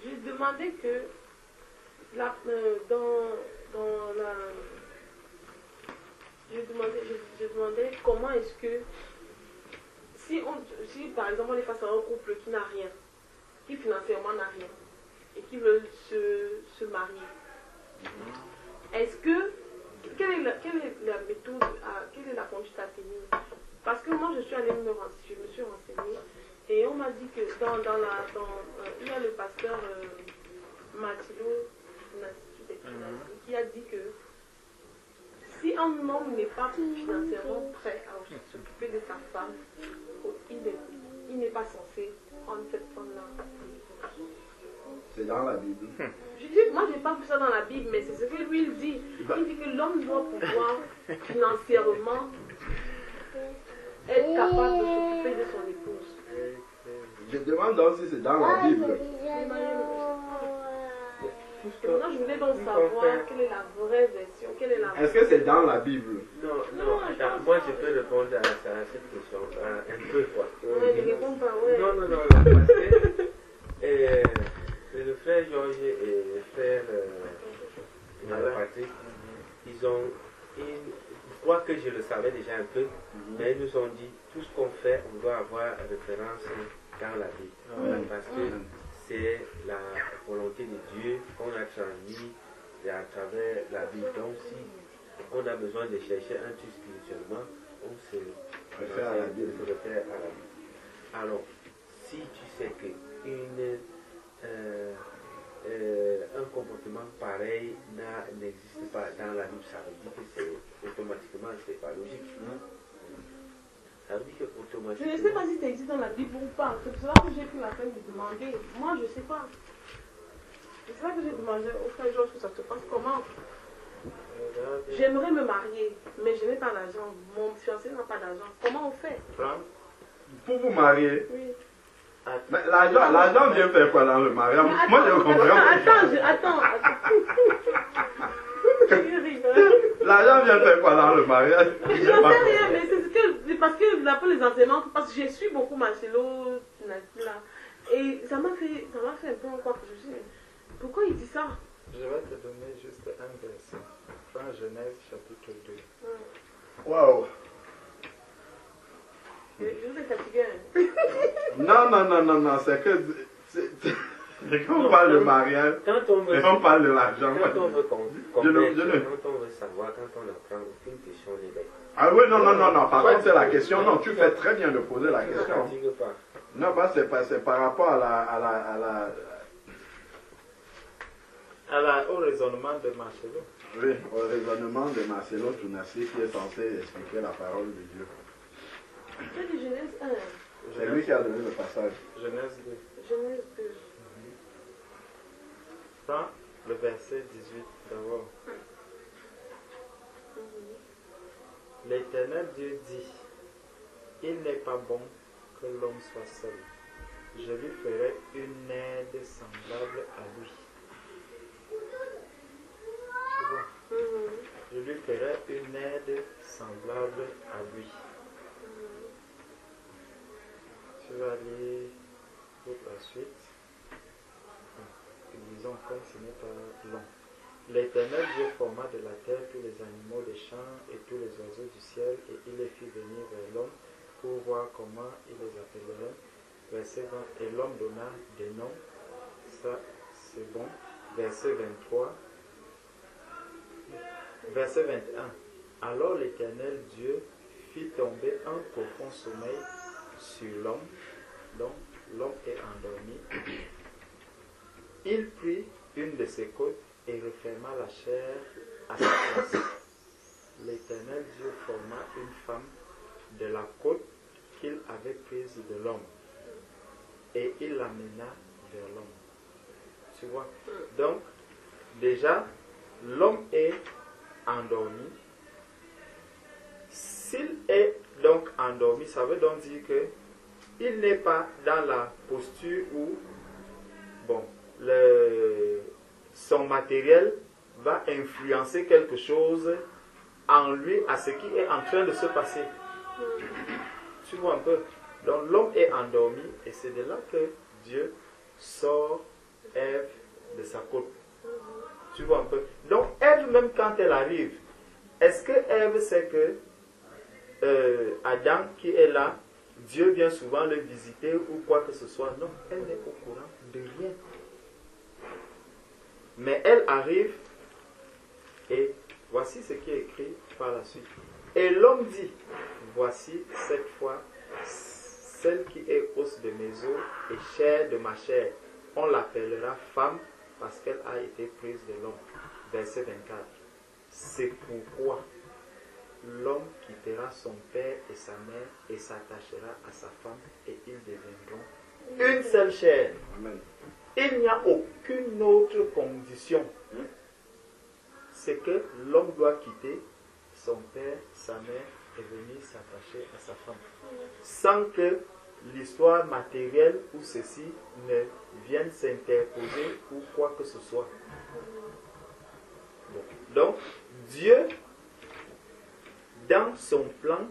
J'ai demandé que je demandais comment est-ce que si par exemple on est face à un couple qui n'a rien, qui financièrement n'a rien et qui veut se marier, est-ce que quelle est la méthode, quelle est la conduite à tenir? Parce que moi je me suis renseignée et on m'a dit que il y a le pasteur Matilo qui a dit que si un homme n'est pas financièrement prêt à s'occuper de sa femme, il n'est pas censé prendre cette femme-là. C'est dans la Bible. Moi, je n'ai pas vu ça dans la Bible, mais c'est ce que lui il dit. Il dit que l'homme doit pouvoir financièrement être capable de s'occuper de son épouse. Je demande donc si c'est dans la Bible. Maintenant, je voulais donc savoir quelle est la vraie version. Est-ce que c'est dans la Bible? Non, attends, moi je peux répondre à cette question un peu quoi. Je ne réponds pas, ouais. Non, parce que le frère Georges et le frère Patrick, ils ont, je crois que je le savais déjà un peu, mais ils nous ont dit, tout ce qu'on fait, on doit avoir référence dans la Bible. Parce que c'est la volonté de Dieu qu'on a transmise à travers la Bible. Donc si on a besoin de chercher un truc spirituellement, on se réfère à la Bible. Alors, si tu sais que un comportement pareil n'existe pas dans la Bible, ça veut dire que c'est automatiquement, c'est pas logique. Ça veut dire que automatiquement... Je ne sais pas si ça existe dans la Bible ou pas. C'est pour cela que j'ai pris la peine de demander. Moi, je ne sais pas. C'est ça que j'ai demandé au frère Georges que ça se passe comment. J'aimerais me marier, mais je n'ai pas d'argent. Mon fiancé n'a pas d'argent. Comment on fait? Pour vous marier? Oui. Mais l'argent vient faire quoi dans le mariage? Moi je comprends. Attends. L'argent vient faire quoi dans le mariage? Je ne sais rien, mais c'est parce que d'après les enseignements, parce que je suis beaucoup Marcelo là, et ça m'a fait un peu quoi que je sais. Pourquoi il dit ça? Je vais te donner juste un verset. Fin Genèse chapitre 2. Waouh! Je vous ai fatigué. Non, c'est que... Quand on parle de mariage, on parle de l'argent. Quand on veut comprendre, quand on veut savoir, quand on apprend, aucune question n'est bête. Ah oui, non, par contre c'est la question. Non, tu fais très bien de poser la question. Non, c'est par rapport au raisonnement de Marcelo. Oui, au raisonnement de Marcelo Tounassi qui est censé expliquer la parole de Dieu. C'est de Genèse 1. C'est lui qui a donné le passage. Genèse 2. Genèse 2. Prends le verset 18 d'abord. L'Éternel Dieu dit, il n'est pas bon que l'homme soit seul. Je lui ferai une aide semblable à lui. C'est bon. Je lui ferai une aide semblable à lui. Tu vas aller pour la suite. Disons comme ce n'est pas long. L'Éternel Dieu forma de la terre tous les animaux des champs et tous les oiseaux du ciel, et il les fit venir vers l'homme pour voir comment il les appellerait. Verset 20, et l'homme donna des noms. Ça, c'est bon. Verset 23. Verset 21. Alors l'Éternel Dieu fit tomber un profond sommeil sur l'homme. Donc, l'homme est endormi. Il prit une de ses côtes et referma la chair à sa place. L'Éternel Dieu forma une femme de la côte qu'il avait prise de l'homme et il l'amena vers l'homme. Tu vois? Donc, déjà, l'homme est endormi. S'il est donc endormi, ça veut donc dire que il n'est pas dans la posture où, bon, son matériel va influencer quelque chose en lui à ce qui est en train de se passer. Tu vois un peu? Donc l'homme est endormi et c'est de là que Dieu sort Ève de sa côte. Tu vois un peu. Donc Ève, même quand elle arrive, est-ce que Ève sait que Adam qui est là, Dieu vient souvent le visiter ou quoi que ce soit? Non, elle n'est au courant de rien. Mais elle arrive et voici ce qui est écrit par la suite. Et l'homme dit, voici cette fois celle qui est os de mes os et chair de ma chair. On l'appellera femme parce qu'elle a été prise de l'homme. Verset 24. C'est pourquoi l'homme quittera son père et sa mère et s'attachera à sa femme et ils deviendront une seule chair. Amen. Il n'y a aucune autre condition. C'est que l'homme doit quitter son père, sa mère et venir s'attacher à sa femme. Sans que l'histoire matérielle ou ceci ne vienne s'interposer ou quoi que ce soit. Bon. Donc, Dieu, dans son plan,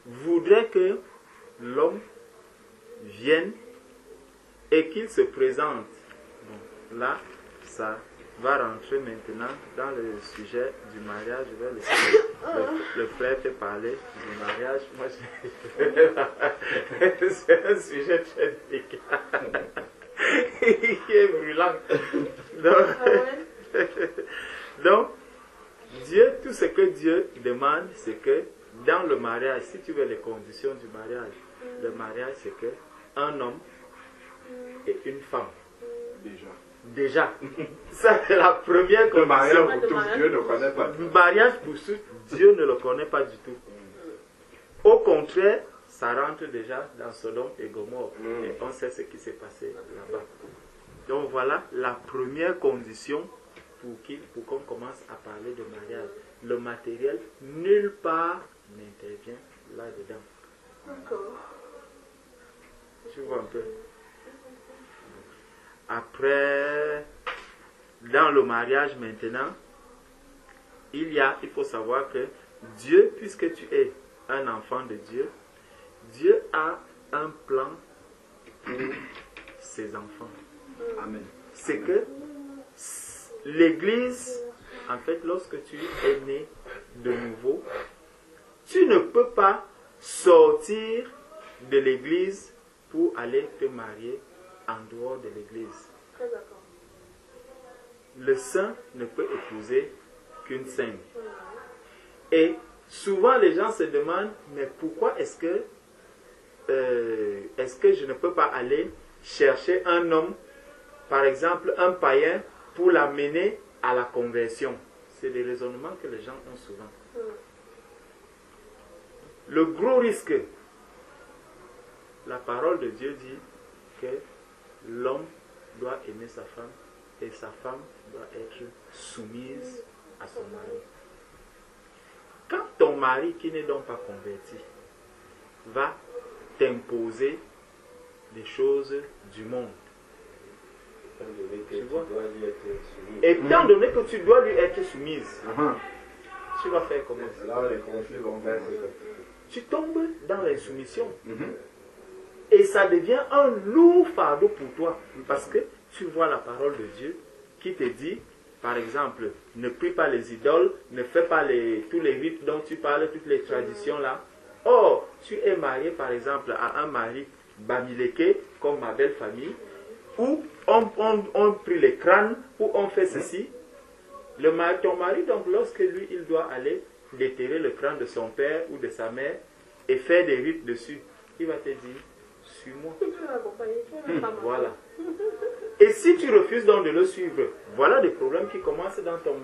voudrait que l'homme vienne et qu'il se présente. Bon, là, ça va rentrer maintenant dans le sujet du mariage. Je vais laisser le frère te parler du mariage. Moi, c'est un sujet très délicat qui est brûlant. Donc, Dieu, tout ce que Dieu demande, c'est que dans le mariage, si tu veux les conditions du mariage, le mariage, c'est que un homme et une femme. Déjà. Ça, c'est la première condition. Le mariage pour tous, Dieu ne connaît pas. Le mariage pour tous, Dieu ne le connaît pas du tout. Au contraire, ça rentre déjà dans Sodome et Gomorrhe. Et on sait ce qui s'est passé là-bas. Donc voilà la première condition pour qu'on commence à parler de mariage. Le matériel, nulle part n'intervient là-dedans. D'accord. Tu vois un peu. Après, dans le mariage maintenant, il faut savoir que Dieu, puisque tu es un enfant de Dieu, Dieu a un plan pour ses enfants. Amen. C'est que l'Église, en fait, lorsque tu es né de nouveau, tu ne peux pas sortir de l'Église pour aller te marier en dehors de l'Église. Très d'accord. Le saint ne peut épouser qu'une sainte. Et souvent les gens se demandent, mais pourquoi est-ce que je ne peux pas aller chercher un homme, par exemple un païen, pour l'amener à la conversion? C'est des raisonnements que les gens ont souvent. Le gros risque, la parole de Dieu dit que l'homme doit aimer sa femme et sa femme doit être soumise à son mari. Quand ton mari, qui n'est donc pas converti, va t'imposer des choses du monde, étant donné que tu dois lui être soumise, tu vas faire comment? Tu tombes dans l'insoumission. Et ça devient un lourd fardeau pour toi. Parce que tu vois la parole de Dieu qui te dit, par exemple, ne prie pas les idoles, ne fais pas tous les rites dont tu parles, toutes les traditions là. Or, tu es marié par exemple à un mari bamileke, comme ma belle famille, où on prie les crânes, où on fait ceci. Ton mari, donc, lorsque lui, il doit aller déterrer le crâne de son père ou de sa mère et faire des rites dessus, il va te dire, suis-moi. Voilà. Et si tu refuses donc de le suivre, voilà des problèmes qui commencent dans ton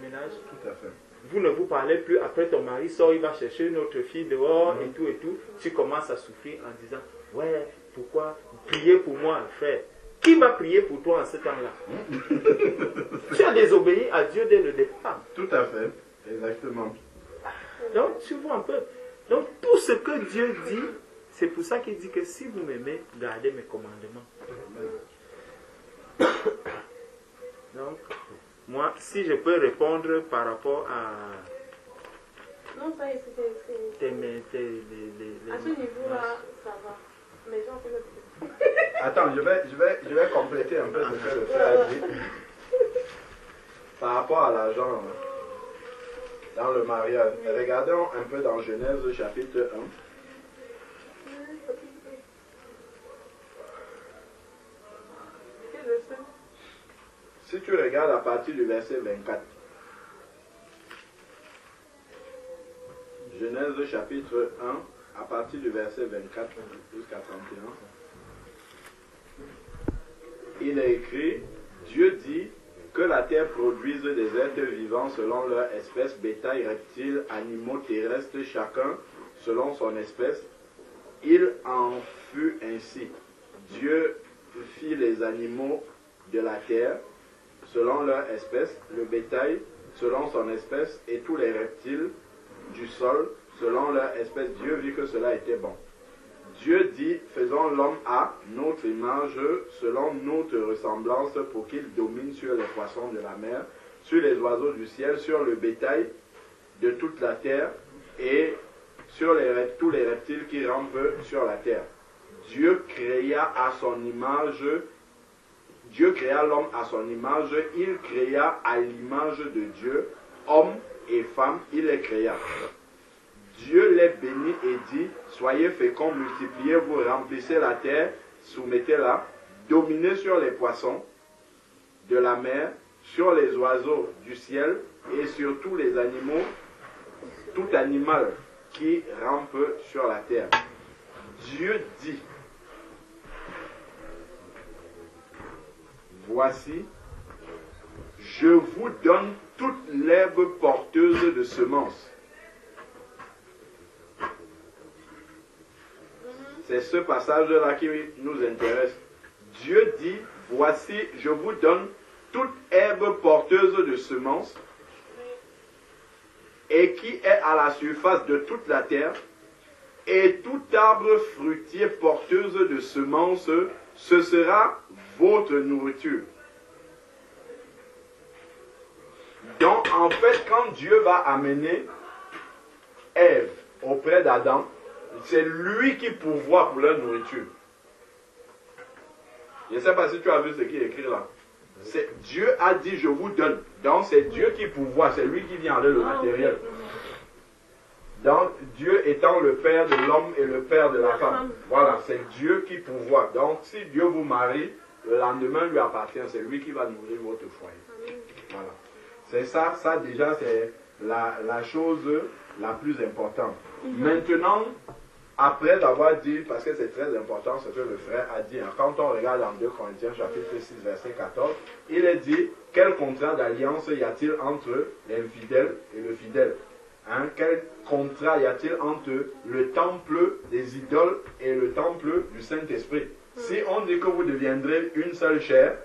ménage. Tout à fait. Vous ne vous parlez plus, après ton mari sort, il va chercher une autre fille dehors et tout. Tu commences à souffrir en disant, ouais, pourquoi? Priez pour moi, frère. Qui va prier pour toi en ce temps-là? Tu as désobéi à Dieu dès le départ. Tout à fait. Exactement. Donc, tu vois un peu. Donc, tout ce que Dieu dit, c'est pour ça qu'il dit que si vous m'aimez, gardez mes commandements. Donc, moi, si je peux répondre par rapport Non, ça y est, c'est... À ce niveau-là, ça va. Mais j'en fais le... Attends, je vais compléter un peu ce que le frère a dit. Par rapport à l'argent dans le mariage. Regardons un peu dans Genèse chapitre 1. Si tu regardes à partir du verset 24. Genèse chapitre 1, à partir du verset 24 jusqu'à 31. Il est écrit, Dieu dit que la terre produise des êtres vivants selon leur espèce, bétail, reptiles, animaux terrestres, chacun selon son espèce. Il en fut ainsi. Dieu fit les animaux de la terre selon leur espèce, le bétail selon son espèce et tous les reptiles du sol selon leur espèce. Dieu vit que cela était bon. Dieu dit, faisons l'homme à notre image, selon notre ressemblance, pour qu'il domine sur les poissons de la mer, sur les oiseaux du ciel, sur le bétail de toute la terre et sur tous les reptiles qui rampent sur la terre. Dieu créa à son image, Dieu créa l'homme à son image, il créa à l'image de Dieu, homme et femme, il les créa. Dieu les bénit et dit, soyez féconds, multipliez-vous, remplissez la terre, soumettez-la, dominez sur les poissons de la mer, sur les oiseaux du ciel et sur tous les animaux, tout animal qui rampe sur la terre. Dieu dit, voici, je vous donne toute l'herbe porteuse de semences. C'est ce passage-là qui nous intéresse. Dieu dit, voici, je vous donne toute herbe porteuse de semences et qui est à la surface de toute la terre, et tout arbre fruitier porteuse de semences, ce sera votre nourriture. Donc, en fait, quand Dieu va amener Ève auprès d'Adam, c'est lui qui pourvoit pour leur nourriture. Je ne sais pas si tu as vu ce qui est écrit là. Dieu a dit, je vous donne. Donc, c'est Dieu qui pourvoit, c'est lui qui vient avec le matériel. Donc, Dieu étant le père de l'homme et le père de la femme. Voilà, c'est Dieu qui pourvoit. Donc, si Dieu vous marie, le lendemain lui appartient. C'est lui qui va nourrir votre foyer. Voilà. C'est ça, déjà, c'est la chose la plus importante. Maintenant, après avoir dit, parce que c'est très important ce que le frère a dit, quand on regarde en 2 Corinthiens chapitre 6 verset 14, il est dit, quel contrat d'alliance y a-t-il entre l'infidèle et le fidèle? Quel contrat y a-t-il entre le temple des idoles et le temple du Saint-Esprit? Si on dit que vous deviendrez une seule chair,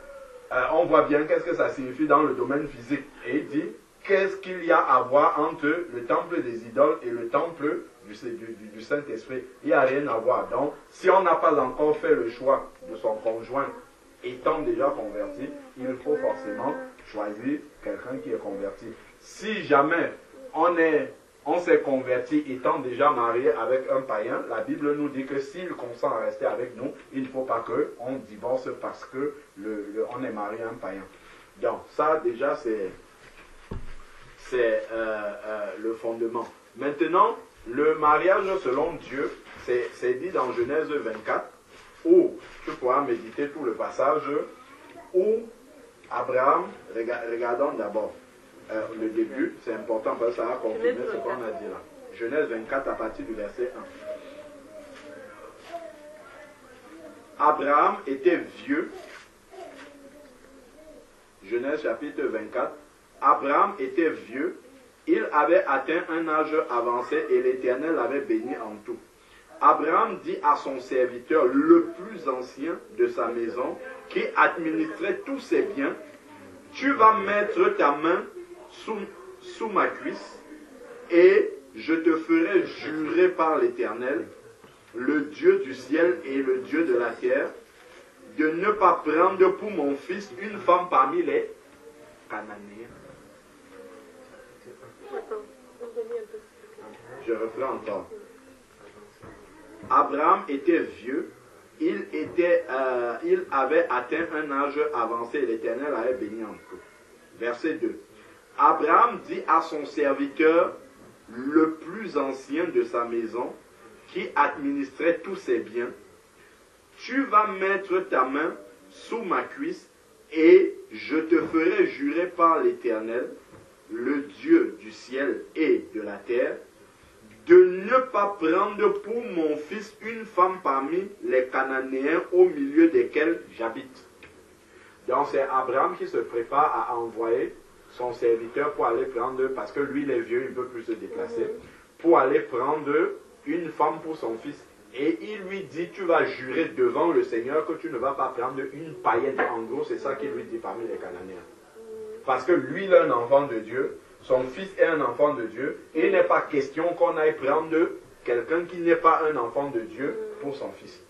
on voit bien qu'est-ce que ça signifie dans le domaine physique. Et il dit, qu'est-ce qu'il y a à voir entre le temple des idoles et le temple du Saint-Esprit? Il n'y a rien à voir. Donc, si on n'a pas encore fait le choix de son conjoint étant déjà converti, il faut forcément choisir quelqu'un qui est converti. Si jamais on s'est converti étant déjà marié avec un païen, la Bible nous dit que s'il consent à rester avec nous, il ne faut pas qu'on divorce parce que on est marié à un païen. Donc, ça déjà c'est le fondement. Maintenant, le mariage selon Dieu, c'est dit dans Genèse 24, où tu pourras méditer tout le passage, où Abraham, regardons d'abord le début, c'est important parce que ça va confirmer ce qu'on a dit là. Genèse 24 à partir du verset 1. Abraham était vieux. Genèse chapitre 24. Abraham était vieux, il avait atteint un âge avancé et l'Éternel l'avait béni en tout. Abraham dit à son serviteur, le plus ancien de sa maison, qui administrait tous ses biens, tu vas mettre ta main sous ma cuisse et je te ferai jurer par l'Éternel, le Dieu du ciel et le Dieu de la terre, de ne pas prendre pour mon fils une femme parmi les Cananéens. Je reprends encore. Abraham était vieux. Il avait atteint un âge avancé et l'Éternel avait béni en tout. Verset 2. Abraham dit à son serviteur, le plus ancien de sa maison, qui administrait tous ses biens, tu vas mettre ta main sous ma cuisse et je te ferai jurer par l'Éternel, le Dieu du ciel et de la terre, de ne pas prendre pour mon fils une femme parmi les Cananéens au milieu desquels j'habite. Donc c'est Abraham qui se prépare à envoyer son serviteur pour aller prendre, parce que lui il est vieux, il ne peut plus se déplacer, pour aller prendre une femme pour son fils. Et il lui dit, tu vas jurer devant le Seigneur que tu ne vas pas prendre une païenne. En gros, c'est ça qu'il lui dit parmi les Cananéens. Parce que lui, il est un enfant de Dieu, son fils est un enfant de Dieu, et il n'est pas question qu'on aille prendre quelqu'un qui n'est pas un enfant de Dieu pour son fils.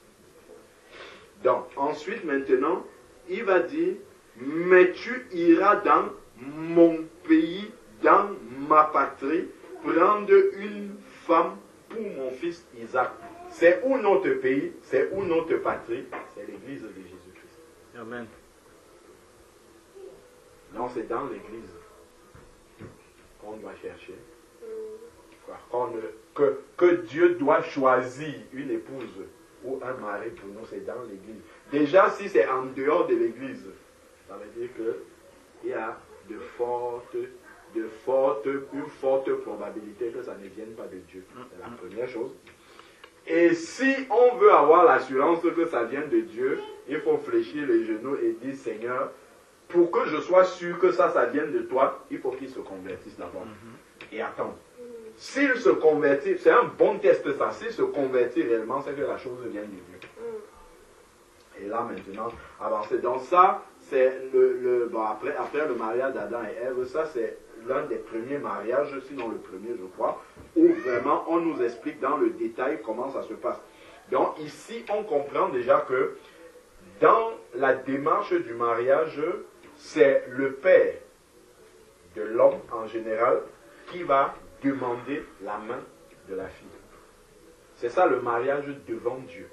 Donc, ensuite, maintenant, il va dire, mais tu iras dans mon pays, dans ma patrie, prendre une femme pour mon fils Isaac. C'est où notre pays, c'est où notre patrie, c'est l'église de Jésus-Christ. Amen. Non, c'est dans l'église qu'on doit chercher. Que Dieu doit choisir une épouse ou un mari pour nous, c'est dans l'église. Déjà, si c'est en dehors de l'église, ça veut dire qu'il y a une forte probabilité que ça ne vienne pas de Dieu. C'est la première chose. Et si on veut avoir l'assurance que ça vient de Dieu, il faut fléchir les genoux et dire, Seigneur, pour que je sois sûr que ça vienne de toi, il faut qu'il se convertisse d'abord. Et attends. S'il se convertit, c'est un bon test ça, s'il se convertit réellement, c'est que la chose vient de Dieu. Et là maintenant, avancer. Donc ça, c'est après le mariage d'Adam et Ève, ça c'est l'un des premiers mariages, sinon le premier je crois, où vraiment on nous explique dans le détail comment ça se passe. Donc ici on comprend déjà que dans la démarche du mariage, c'est le père de l'homme en général qui va demander la main de la fille. C'est ça le mariage devant Dieu.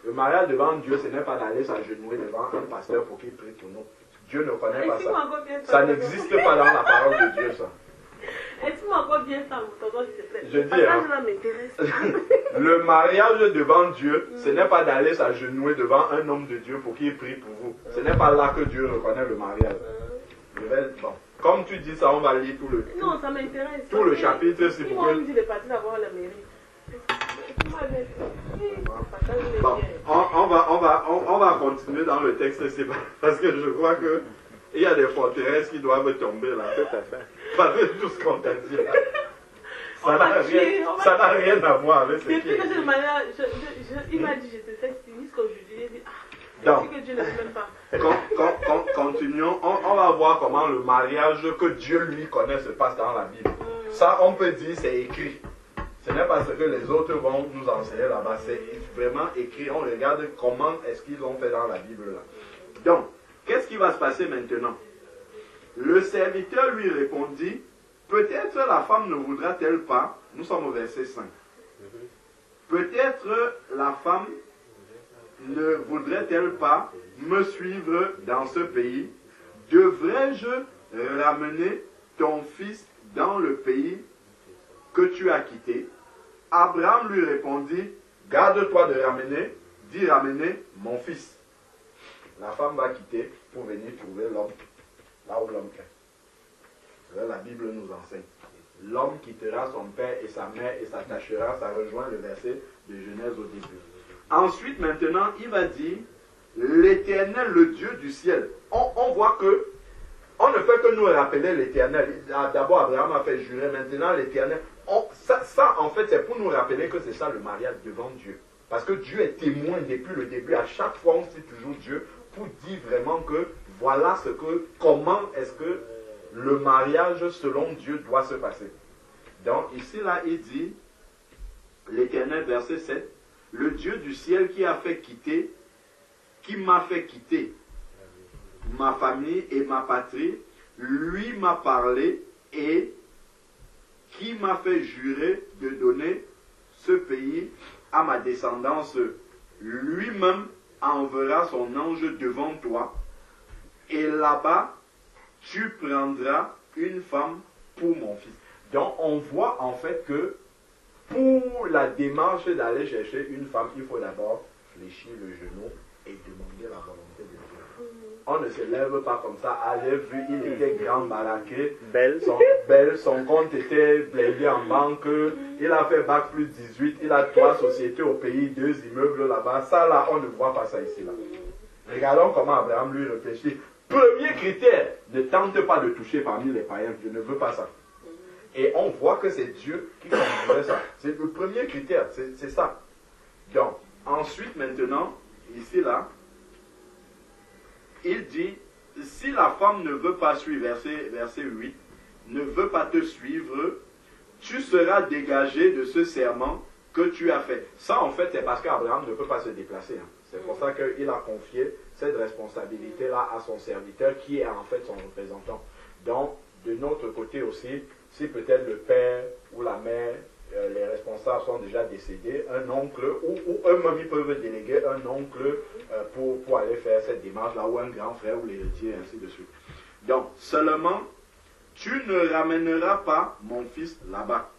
Le mariage devant Dieu, ce n'est pas d'aller s'agenouiller devant un pasteur pour qu'il prie pour nous. Dieu ne connaît pas ça. Ça n'existe pas dans la parole de Dieu, ça. Explique-moi encore bien ça, tonton, s'il te plaît. Je dis, le mariage devant Dieu, ce n'est pas d'aller s'agenouiller devant un homme de Dieu pour qu'il prie pour vous. Ce n'est pas là que Dieu reconnaît le mariage. Bon. Comme tu dis ça, on va lire tout le Non, ça m'intéresse. Tout le chapitre, c'est pour que... Moi, je dis partir d'avoir la mairie. Bon, on va continuer dans le texte, parce que je crois que il y a des forteresses qui doivent tomber là. Tout à fait. Parce que tout ce qu'on t'a dit là, ça n'a rien à voir avec ce qui est. Depuis que j'ai le mariage, il m'a dit, je te fais sinistre qu'aujourd'hui, j'ai dit, donc, que Dieu ne veut même pas. Continuons, on va voir comment le mariage que Dieu lui connaît se passe dans la Bible. Ça, on peut dire, c'est écrit. Ce n'est pas ce que les autres vont nous enseigner là-bas, c'est vraiment écrit. On regarde comment est-ce qu'ils l'ont fait dans la Bible là. Donc, qu'est-ce qui va se passer maintenant? Le serviteur lui répondit, peut-être la femme ne voudra-t-elle pas, nous sommes au verset 5, peut-être la femme ne voudrait-elle pas me suivre dans ce pays? Devrais-je ramener ton fils dans le pays que tu as quitté? Abraham lui répondit, garde-toi de ramener, dis ramener mon fils. La femme va quitter pour venir trouver l'homme, là où l'homme est. La Bible nous enseigne. L'homme quittera son père et sa mère et s'attachera, ça rejoint le verset de Genèse au début. Ensuite, maintenant, il va dire, l'Éternel, le Dieu du ciel. On voit que, on ne fait que nous rappeler l'Éternel. D'abord, Abraham a fait jurer, maintenant l'Éternel. Ça, en fait, c'est pour nous rappeler que c'est ça le mariage devant Dieu. Parce que Dieu est témoin depuis le début. À chaque fois, on cite toujours Dieu pour dire vraiment que voilà comment est-ce que le mariage selon Dieu doit se passer. Donc, ici, là, il dit, l'Éternel, verset 7, le Dieu du ciel qui m'a fait quitter ma famille et ma patrie, lui m'a parlé et qui m'a fait jurer de donner ce pays à ma descendance, lui-même enverra son ange devant toi, et là-bas, tu prendras une femme pour mon fils. Donc, on voit en fait que pour la démarche d'aller chercher une femme, il faut d'abord fléchir le genou et demander la volonté de Dieu. On ne se lève pas comme ça. Ah, j'ai vu, il était grand baraqué, belle, son compte était blindé en banque, il a fait bac plus 18, il a 3 sociétés au pays, 2 immeubles là-bas. Ça là, on ne voit pas ça ici là. Regardons comment Abraham lui réfléchit. Premier critère, ne tente pas de toucher parmi les païens, je ne veux pas ça. Et on voit que c'est Dieu qui conduisait ça. C'est le premier critère, c'est ça. Donc, ensuite maintenant, ici là, il dit, si la femme ne veut pas suivre, verset 8, ne veut pas te suivre, tu seras dégagé de ce serment que tu as fait. Ça en fait, c'est parce qu'Abraham ne peut pas se déplacer. Hein. C'est pour ça qu'il a confié cette responsabilité-là à son serviteur qui est en fait son représentant. Donc, de notre côté aussi, si peut-être le père ou la mère, les responsables sont déjà décédés, un oncle, ou eux-mêmes ils peuvent déléguer un oncle pour aller faire cette démarche-là, ou un grand frère ou l'héritier, ainsi de suite. Donc, seulement, tu ne ramèneras pas mon fils là-bas.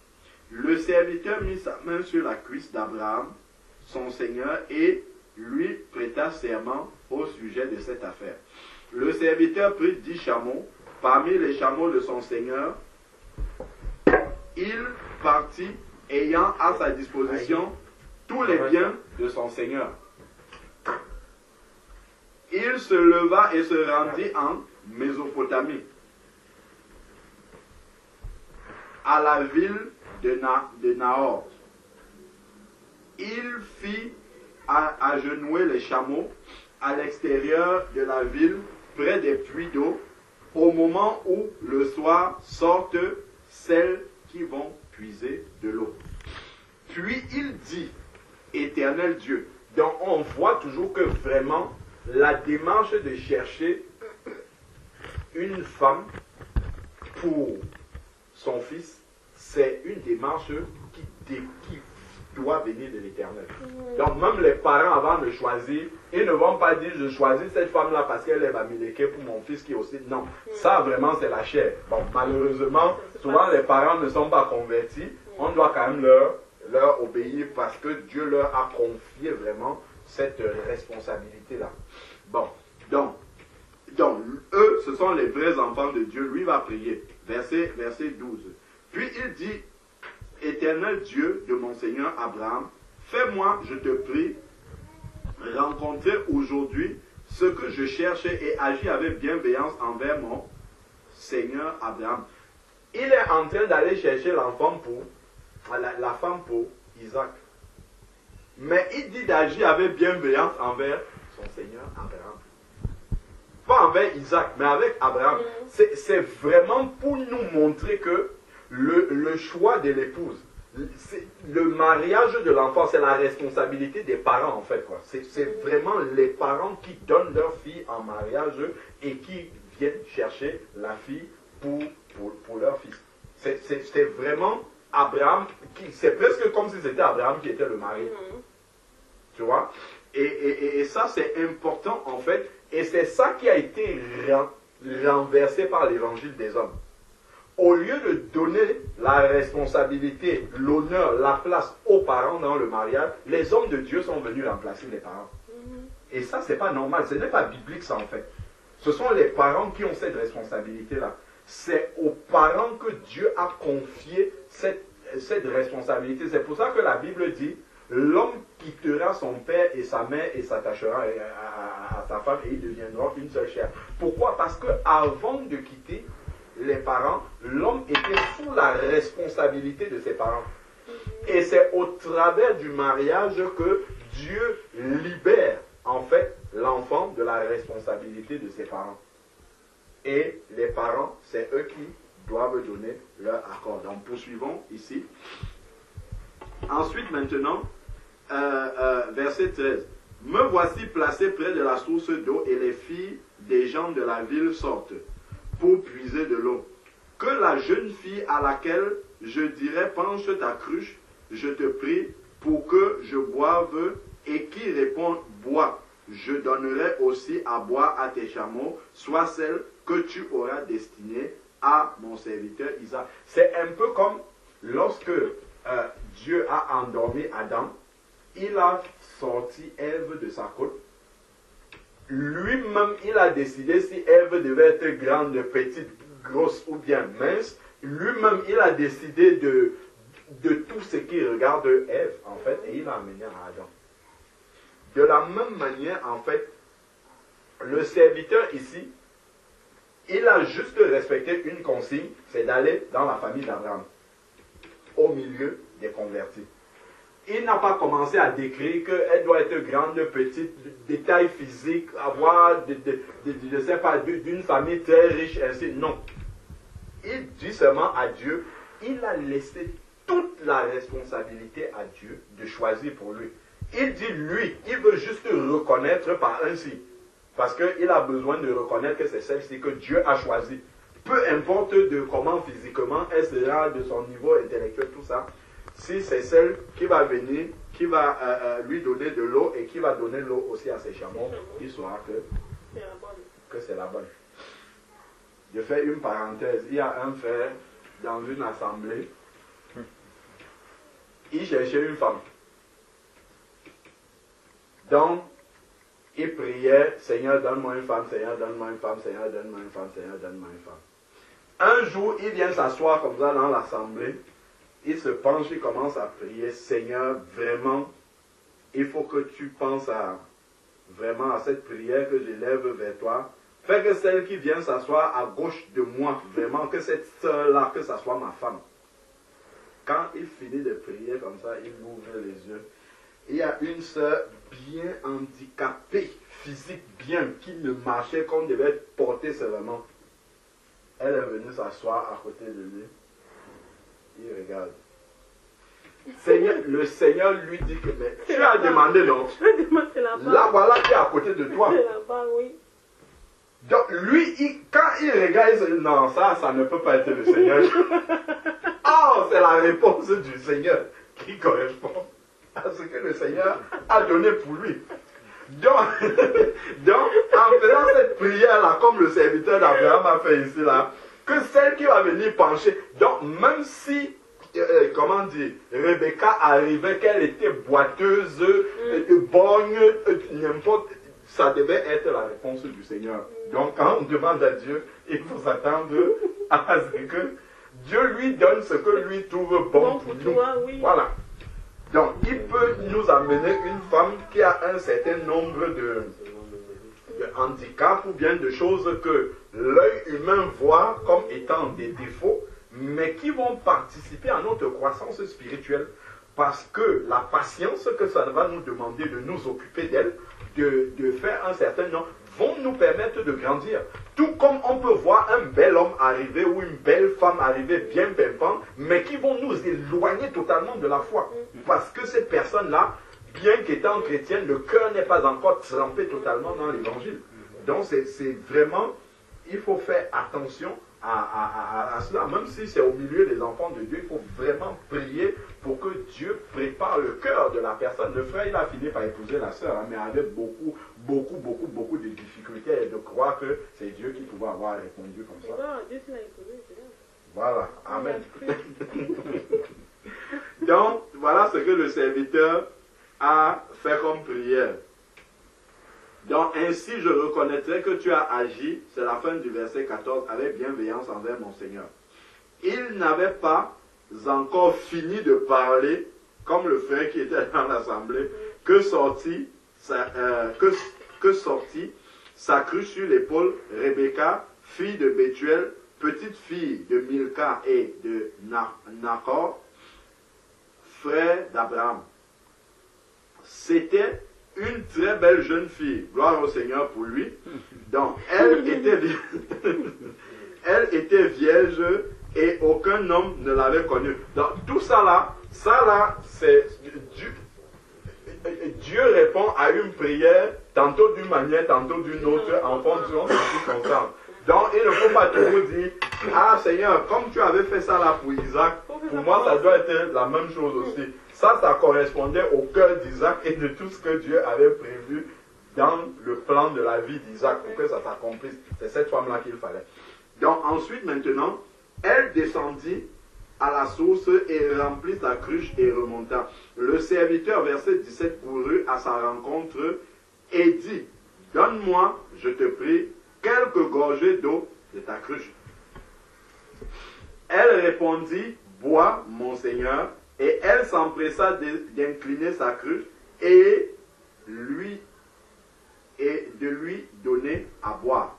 Le serviteur mit sa main sur la cuisse d'Abraham, son seigneur, et lui prêta serment au sujet de cette affaire. Le serviteur prit 10 chameaux, parmi les chameaux de son seigneur, il partit ayant à sa disposition tous les biens de son seigneur. Il se leva et se rendit en Mésopotamie, à la ville de Nahor. Il fit agenouer les chameaux à l'extérieur de la ville, près des puits d'eau, au moment où le soir sortent celles qui vont puiser de l'eau. Puis il dit, Éternel Dieu. Donc on voit toujours que vraiment la démarche de chercher une femme pour son fils, c'est une démarche qui doit venir de l'Éternel. Donc même les parents avant de choisir, ils ne vont pas dire je choisis cette femme-là parce qu'elle est bamileke pour mon fils qui est aussi... Non, ça vraiment c'est la chair. Bon, malheureusement, souvent les parents ne sont pas convertis. On doit quand même leur obéir parce que Dieu leur a confié vraiment cette responsabilité-là. Bon, donc eux, ce sont les vrais enfants de Dieu. Lui va prier. Verset 12. Puis il dit, Éternel Dieu de mon Seigneur Abraham, fais-moi, je te prie, rencontrer aujourd'hui ce que je cherchais et agis avec bienveillance envers mon Seigneur Abraham. Il est en train d'aller chercher l'enfant la femme pour Isaac. Mais il dit d'agir avec bienveillance envers son Seigneur Abraham. Pas envers Isaac, mais avec Abraham. C'est vraiment pour nous montrer que le choix de l'épouse, le mariage de l'enfant, c'est la responsabilité des parents en fait. C'est vraiment les parents qui donnent leur fille en mariage et qui viennent chercher la fille pour leur fils. C'est vraiment Abraham, c'est presque comme si c'était Abraham qui était le mari. Tu vois? Et ça c'est important en fait, et c'est ça qui a été renversé par l'évangile des hommes. Au lieu de donner la responsabilité, l'honneur, la place aux parents dans le mariage, les hommes de Dieu sont venus remplacer les parents. Et ça, c'est pas normal, ce n'est pas biblique ça en fait. Ce sont les parents qui ont cette responsabilité-là. C'est aux parents que Dieu a confié cette responsabilité. C'est pour ça que la Bible dit, l'homme quittera son père et sa mère et s'attachera à sa femme et ils deviendront une seule chair. Pourquoi? Parce que avant de quitter les parents, l'homme était sous la responsabilité de ses parents. Et c'est au travers du mariage que Dieu libère en fait l'enfant de la responsabilité de ses parents. Et les parents, c'est eux qui doivent donner leur accord. Donc poursuivons ici. Ensuite maintenant, verset 13. Me voici placé près de la source d'eau et les filles des gens de la ville sortent pour puiser de l'eau. Que la jeune fille à laquelle je dirai, penche ta cruche, je te prie, pour que je boive, et qui répond, bois. Je donnerai aussi à boire à tes chameaux, soit celle que tu auras destinée à mon serviteur Isaac. C'est un peu comme lorsque Dieu a endormi Adam, il a sorti Ève de sa côte. Lui-même, il a décidé si Ève devait être grande, petite, grosse ou bien mince. Lui-même, il a décidé de tout ce qui regarde Ève, en fait, et il l'a amené à Adam. De la même manière, en fait, le serviteur ici, il a juste respecté une consigne, c'est d'aller dans la famille d'Abraham, au milieu des convertis. Il n'a pas commencé à décrire qu'elle doit être grande, petite, de taille physique, avoir, je ne sais pas, d'une famille très riche, ainsi. Non. Il dit seulement à Dieu, il a laissé toute la responsabilité à Dieu de choisir pour lui. Il dit, lui, il veut juste reconnaître par un signe. Parce qu'il a besoin de reconnaître que c'est celle-ci que Dieu a choisie. Peu importe de comment physiquement elle sera, de son niveau intellectuel, tout ça. Si c'est celle qui va venir, qui va lui donner de l'eau et qui va donner l'eau aussi à ses chameaux, il saura que c'est la bonne. Je fais une parenthèse. Il y a un frère dans une assemblée. Il cherchait une femme. Donc, il priait, Seigneur, donne-moi une femme, Seigneur, donne-moi une femme, Seigneur, donne-moi une femme, Seigneur, donne-moi une femme. Un jour, il vient s'asseoir comme ça dans l'assemblée. Il se penche, il commence à prier, Seigneur, vraiment, il faut que tu penses vraiment à cette prière que j'élève vers toi. Fais que celle qui vient s'asseoir à gauche de moi, vraiment, que cette sœur-là, que ça soit ma femme. Quand il finit de prier comme ça, il ouvre les yeux. Il y a une sœur bien handicapée, physique bien, qui ne marchait qu'on devait porter seulement. Elle est venue s'asseoir à côté de lui. Il regarde. Seigneur, le Seigneur lui dit que mais, tu as demandé non. Là voilà qui est à côté de toi. Oui. Donc lui, quand il regarde, il dit, non, ça ne peut pas être le Seigneur. Oh, c'est la réponse du Seigneur qui correspond à ce que le Seigneur a donné pour lui. Donc en faisant cette prière-là, comme le serviteur d'Abraham a fait ici, là, que celle qui va venir pencher, donc même si, comment dire, Rebecca arrivait, qu'elle était boiteuse, borgne, n'importe, ça devait être la réponse du Seigneur. Donc quand on demande à Dieu, il faut s'attendre à ce que Dieu lui donne ce que lui trouve bon pour nous. Toi, oui. Voilà. Donc, il peut nous amener une femme qui a un certain nombre de handicaps ou bien de choses que l'œil humain voit comme étant des défauts, mais qui vont participer à notre croissance spirituelle parce que la patience que ça va nous demander de nous occuper d'elle, de faire un certain nombre, vont nous permettre de grandir. Tout comme on peut voir un bel homme arriver ou une belle femme arriver bien pimpante, mais qui vont nous éloigner totalement de la foi. Parce que cette personne-là, bien qu'étant chrétienne, le cœur n'est pas encore trempé totalement dans l'évangile. Donc c'est vraiment, il faut faire attention à cela. Même si c'est au milieu des enfants de Dieu, il faut vraiment prier pour que Dieu prépare le cœur de la personne. Le frère, il a fini par épouser la sœur, mais avec beaucoup de difficultés et de croire que c'est Dieu qui pouvait avoir répondu comme ça. Voilà, amen. Donc, voilà ce que le serviteur a fait comme prière. Donc, ainsi je reconnaîtrai que tu as agi, c'est la fin du verset 14, avec bienveillance envers mon Seigneur. Il n'avait pas encore fini de parler, comme le frère qui était dans l'assemblée, que sortit sa cruche sur l'épaule Rebecca, fille de Bethuel, petite fille de Milka et de Nachor, frère d'Abraham. C'était une très belle jeune fille, gloire au Seigneur pour lui. Donc, elle était vierge et aucun homme ne l'avait connue. Donc, tout ça là, c'est Dieu répond à une prière, tantôt d'une manière, tantôt d'une autre, en fonction de ce qui concerne. Donc, il ne faut pas toujours dire, ah Seigneur, comme tu avais fait ça là pour Isaac, Pour moi, ça doit être la même chose aussi. Ça correspondait au cœur d'Isaac et de tout ce que Dieu avait prévu dans le plan de la vie d'Isaac pour que ça s'accomplisse. C'est cette femme-là qu'il fallait. Donc ensuite, maintenant, elle descendit à la source et remplit sa cruche et remonta. Le serviteur, verset 17, courut à sa rencontre et dit, donne-moi, je te prie, quelques gorgées d'eau de ta cruche. Elle répondit, bois, mon Seigneur, et elle s'empressa d'incliner sa cruche et de lui donner à boire.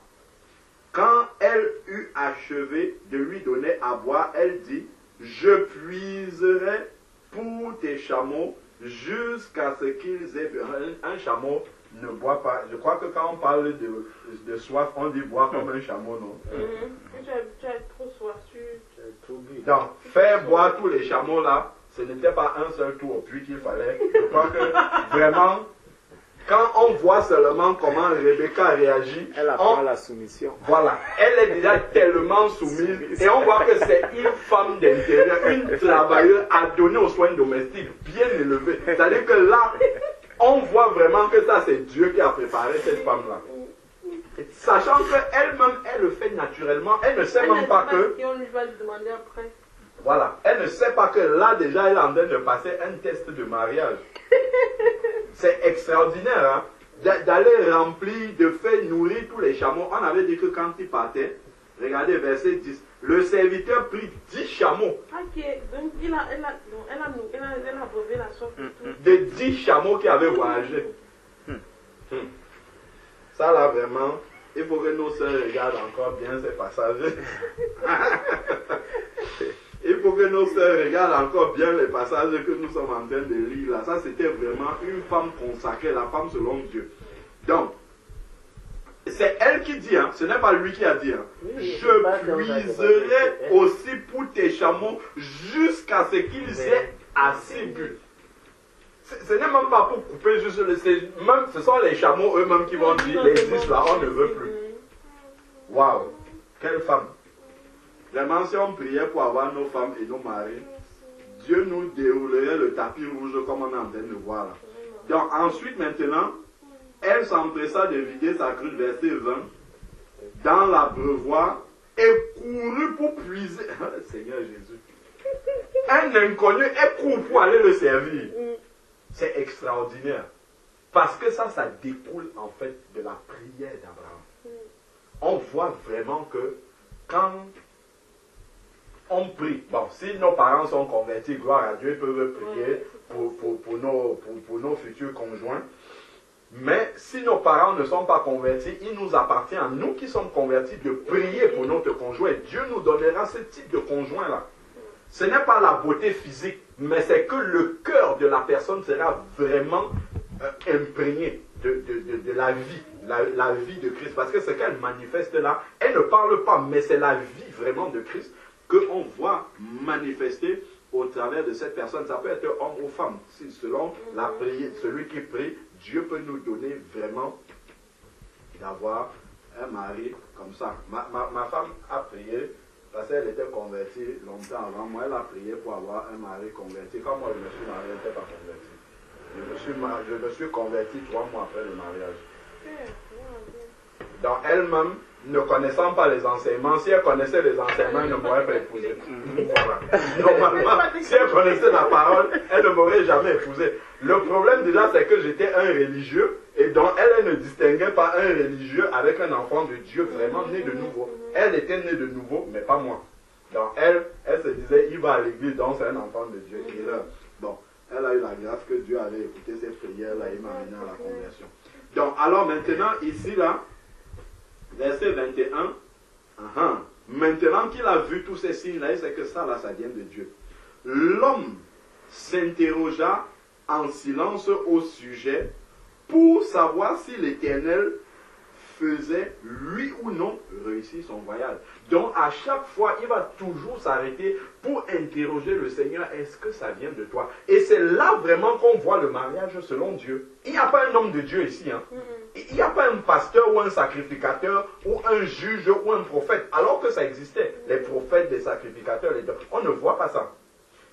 Quand elle eut achevé de lui donner à boire, elle dit, je puiserai pour tes chameaux jusqu'à ce qu'ils aient bu. Un chameau ne boit pas. Je crois que quand on parle de soif, on dit boire comme un chameau, non? Tu as trop soif. Tu as trop bu. Donc, faire boire tous les chameaux là, ce n'était pas un seul tour au puits qu'il fallait. Je crois que vraiment, quand on voit seulement comment Rebecca réagit, elle apprend la soumission. Voilà, elle est déjà tellement soumise et on voit que c'est une femme d'intérieur, une travailleuse adonnée aux soins domestiques, bien élevée. C'est-à-dire que là, on voit vraiment que ça c'est Dieu qui a préparé cette femme-là. Sachant qu'elle-même, elle le fait naturellement, elle ne sait même pas que... on lui va lui demander après. Voilà, elle ne sait pas que là déjà elle est en train de passer un test de mariage. C'est extraordinaire, hein, d'aller remplir, de faire nourrir tous les chameaux. On avait dit que quand il partait, regardez verset 10, le serviteur prit 10 chameaux. Ok, donc elle a brevé la soif. De 10 chameaux qui avaient voyagé. Ça là vraiment, il faut que nos sœurs regardent encore bien ces passages. Il faut que nos sœurs regardent encore bien les passages que nous sommes en train de lire là. Ça c'était vraiment une femme consacrée, la femme selon Dieu. Donc, c'est elle qui dit, hein, ce n'est pas lui qui a dit. Hein. Je puiserai aussi pour tes chameaux jusqu'à ce qu'ils aient assez bu. Ce n'est même pas pour couper juste le... Même, ce sont les chameaux eux-mêmes qui vont dire, les 10 là, on ne veut plus. Waouh, quelle femme. Vraiment, si on priait pour avoir nos femmes et nos maris, Dieu nous déroulerait le tapis rouge comme on est en train de voir là. Donc ensuite, maintenant, elle s'empressa de vider sa cruche, verset 20, dans l'abreuvoir et courut pour puiser. Seigneur Jésus. Un inconnu est couru pour aller le servir. C'est extraordinaire. Parce que ça découle en fait de la prière d'Abraham. On voit vraiment que quand on prie, bon, si nos parents sont convertis, gloire à Dieu, ils peuvent prier pour nos futurs conjoints. Mais si nos parents ne sont pas convertis, il nous appartient à nous qui sommes convertis de prier pour notre conjoint. Dieu nous donnera ce type de conjoint-là. Ce n'est pas la beauté physique, mais c'est que le cœur de la personne sera vraiment imprégné de la vie, la vie de Christ. Parce que ce qu'elle manifeste là, elle ne parle pas, mais c'est la vie vraiment de Christ qu'on voit manifester au travers de cette personne. Ça peut être homme ou femme. Si, selon la prière, celui qui prie, Dieu peut nous donner vraiment d'avoir un mari comme ça. Ma femme a prié parce qu'elle était convertie longtemps avant moi. Elle a prié pour avoir un mari converti. Quand moi je me suis marié, elle n'était pas convertie. Je me suis converti 3 mois après le mariage. Donc elle-même, ne connaissant pas les enseignements, si elle connaissait les enseignements, elle ne m'aurait pas épousé. Voilà. Normalement, si elle connaissait la parole, elle ne m'aurait jamais épousé. Le problème déjà, c'est que j'étais un religieux, et donc elle ne distinguait pas un religieux avec un enfant de Dieu vraiment né de nouveau. Elle était née de nouveau, mais pas moi. Donc elle se disait, il va à l'église, donc c'est un enfant de Dieu. Et là, bon, elle a eu la grâce que Dieu avait écouté ses prières, là, il m'a amené à la conversion. Donc, alors maintenant, ici, là, verset 21, maintenant qu'il a vu tous ces signes-là, il sait que ça, là, ça vient de Dieu. L'homme s'interrogea en silence au sujet pour savoir si l'Éternel faisait, lui ou non, réussir son voyage. Donc, à chaque fois, il va toujours s'arrêter pour interroger le Seigneur, est-ce que ça vient de toi? Et c'est là vraiment qu'on voit le mariage selon Dieu. Il n'y a pas un homme de Dieu ici, hein. Il n'y a pas un pasteur ou un sacrificateur ou un juge ou un prophète, alors que ça existait. Les prophètes, les sacrificateurs, on ne voit pas ça.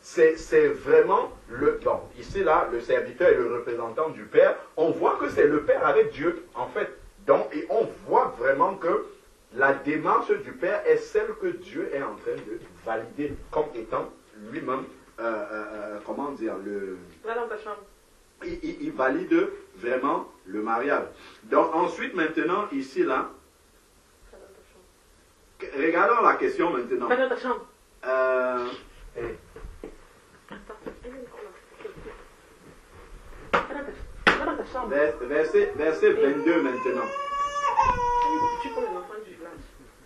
c'est vraiment le... Bon, ici, là, le serviteur est le représentant du Père. On voit que c'est le Père avec Dieu, en fait. Donc, et on voit vraiment que la démarche du Père est celle que Dieu est en train de valider comme étant lui-même, comment dire, Va dans ta chambre. il valide vraiment le mariage. Donc ensuite, maintenant, ici, là, Va dans ta chambre. regardons la question maintenant. Va dans ta chambre. Euh, Attends, va dans ta chambre. verset 22 maintenant. Tu prends les enfants du village.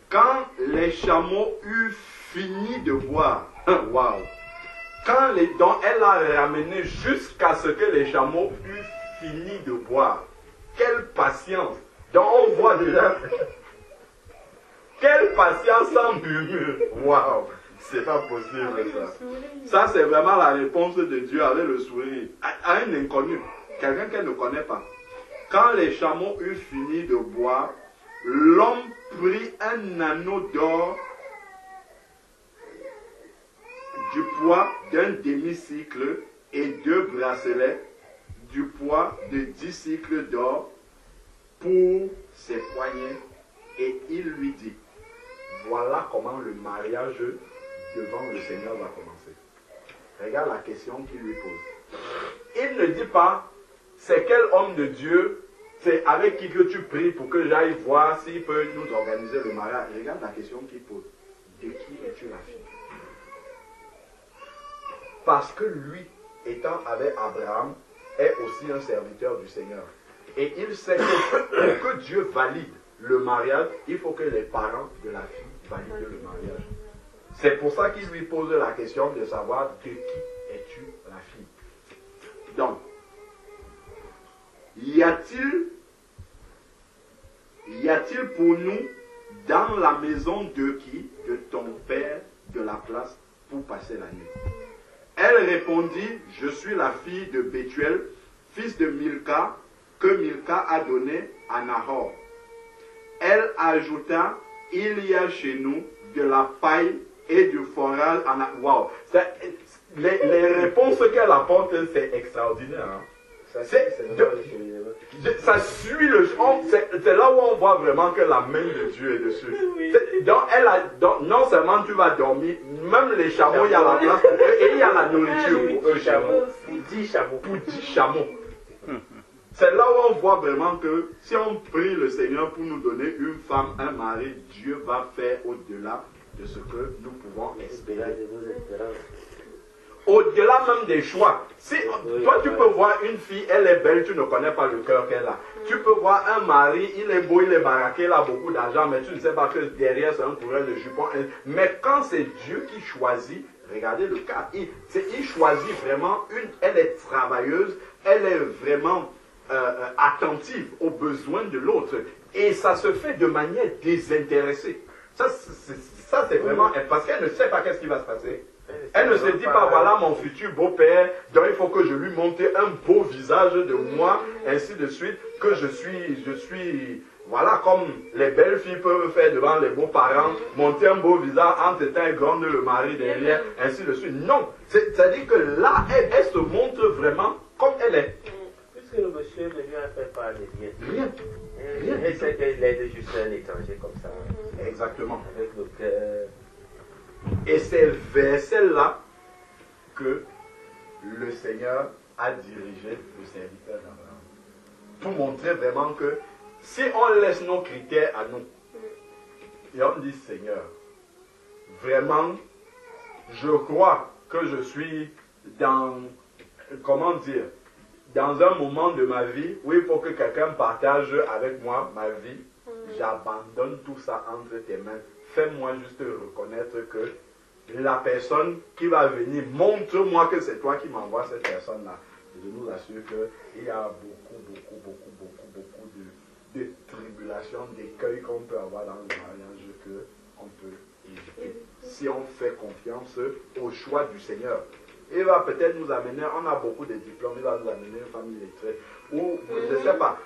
Quand les chameaux eurent fini de boire, waouh, donc elle a ramené jusqu'à ce que les chameaux eurent fini de boire. Quelle patience! Donc on voit déjà, quelle patience sans murmure! Waouh! C'est pas possible ça. Ça c'est vraiment la réponse de Dieu avec le sourire. À un inconnu, quelqu'un qu'elle ne connaît pas. Quand les chameaux eurent fini de boire, l'homme prit un anneau d'or du poids d'un demi-cycle et 2 bracelets du poids de 10 cycles d'or pour ses poignets, et il lui dit, voilà comment le mariage devant le Seigneur va commencer. Regarde la question qu'il lui pose. Il ne dit pas, c'est quel homme de Dieu, c'est avec qui que tu pries pour que j'aille voir s'il peut nous organiser le mariage. Regarde la question qu'il pose. De qui es-tu la fille? Parce que lui, étant avec Abraham, est aussi un serviteur du Seigneur. Et il sait que pour que Dieu valide le mariage, il faut que les parents de la fille valident le mariage. C'est pour ça qu'il lui pose la question de savoir de qui es-tu la fille. Donc, y a-t-il pour nous dans la maison de qui, de ton père, de la place pour passer la nuit? Elle répondit, je suis la fille de Bethuel, fils de Milka, que Milka a donné à Nahor. Elle ajouta, il y a chez nous de la paille et du forage en... Wow. Les réponses qu'elle apporte, c'est extraordinaire. Hein? Ça suit le... C'est là où on voit vraiment que la main de Dieu est dessus. Donc, non seulement tu vas dormir, même les chameaux, il y a la place pour eux, et il y a la nourriture pour eux. Pour 10 chameaux. Pour 10 chameaux. C'est là où on voit vraiment que si on prie le Seigneur pour nous donner une femme, un mari, Dieu va faire au-delà de ce que nous pouvons espérer. Au-delà même des choix. Si toi tu peux voir une fille, elle est belle, tu ne connais pas le cœur qu'elle a. Tu peux voir un mari, il est beau, il est baraqué, il a beaucoup d'argent, mais tu ne sais pas que derrière c'est un coureur de jupon. Mais quand c'est Dieu qui choisit, regardez le cas, il choisit vraiment elle est travailleuse, elle est vraiment attentive aux besoins de l'autre. Et ça se fait de manière désintéressée. Ça c'est vraiment... Parce qu'elle ne sait pas qu'est-ce qui va se passer. Elle ne se dit pas, voilà mon futur beau-père, donc il faut que je lui monte un beau visage de moi, ainsi de suite, que je suis, voilà, comme les belles filles peuvent faire devant les beaux-parents, monter un beau visage, entêtant et gronder le mari derrière, ainsi de suite. Non, c'est-à-dire que là, elle se montre vraiment comme elle est. Puisque le monsieur ne lui a fait pas de rien. Rien. Elle sait qu'il est juste un étranger comme ça. Exactement. Avec le cœur. Et c'est vers celle-là que le Seigneur a dirigé le serviteur d'Abraham. Pour montrer vraiment que si on laisse nos critères à nous, et on dit Seigneur, vraiment, je crois que je suis dans, comment dire, dans un moment de ma vie où il faut que quelqu'un partage avec moi ma vie, j'abandonne tout ça entre tes mains. Fais-moi juste reconnaître que la personne qui va venir, montre-moi que c'est toi qui m'envoies cette personne-là. Je nous assure qu'il y a beaucoup de tribulations, d'écueils qu'on peut avoir dans le mariage qu'on peut éviter. Si on fait confiance au choix du Seigneur. Il va peut-être nous amener, on a beaucoup de diplômes, il va nous amener une famille illettrée. Ou, je ne sais pas,